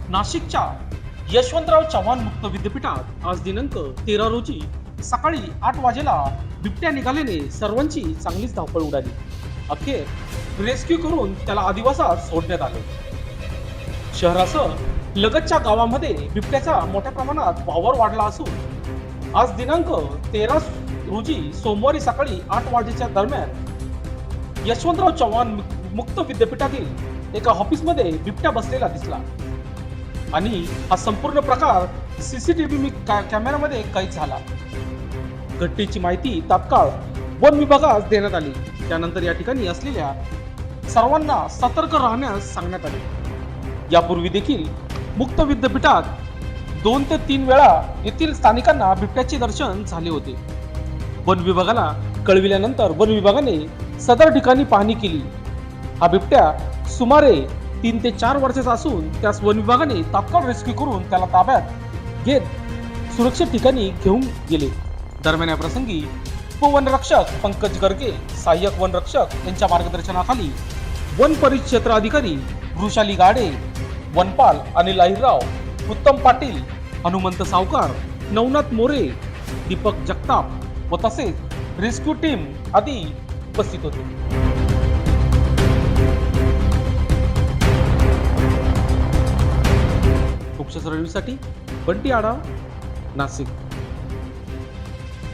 नाशिकच्या यशवंतराव चव्हाण मुक्त विद्यापीठात आज दिनांक 13 रोजी सकाळी 8 वाजेला बिबट्या निघाल्याने सर्वांची चांगलीच धावपळ उडाली. अखेर रेस्क्यू करून त्याला आदिवासात सोडण्यात आले. शहरासह लगतच्या गावामध्ये बिबट्याचा मोठ्या प्रमाणात वावर वाढला असून आज दिनांक 13 रोजी सोमवारी सकाळी 8 वाजेच्या दरम्यान यशवंतराव चव्हाण मुक्त विद्यापीठातील एका ऑफिसमध्ये बिबट्या बसलेला दिसला आणि हा संपूर्ण प्रकार सीसीटीव्ही कॅमेऱ्यामध्ये कैद झाला. घटनेची माहिती तात्काळ वन विभागास देण्यात आली. त्यानंतर या ठिकाणी असलेल्या सर्वांना सतर्क राहण्यास सांगण्यात आले. यापूर्वी देखील मुक्त विद्यापीठात 2 ते 3 वेळा येथील स्थानिकांना बिबट्याचे दर्शन झाले होते. वन विभागाला कळविल्यानंतर वन विभागाने सदर ठिकाणी पाहणी केली. हा बिबट्या सुमारे 3 ते 4 वर्षाचा असून त्यास वन विभागाने तात्काळ रेस्क्यू करून त्याला ताब्यात घेत सुरक्षित ठिकाणी घेऊन गेले. दरम्यान या प्रसंगी उपवनरक्षक पंकज गर्गे, सहाय्यक वनरक्षक यांच्या मार्गदर्शनाखाली वन परिक्षेत्र अधिकारी वृषाली गाडे, वनपाल अनिल अहिरराव, उत्तम पाटील, हनुमंत सावकार, नवनाथ मोरे, दीपक जगताप व तसेच रेस्क्यू टीम आदी उपस्थित होते. उपशास्त्र रिव्ह्यूसाठी बंटी आढाव, नाशिक.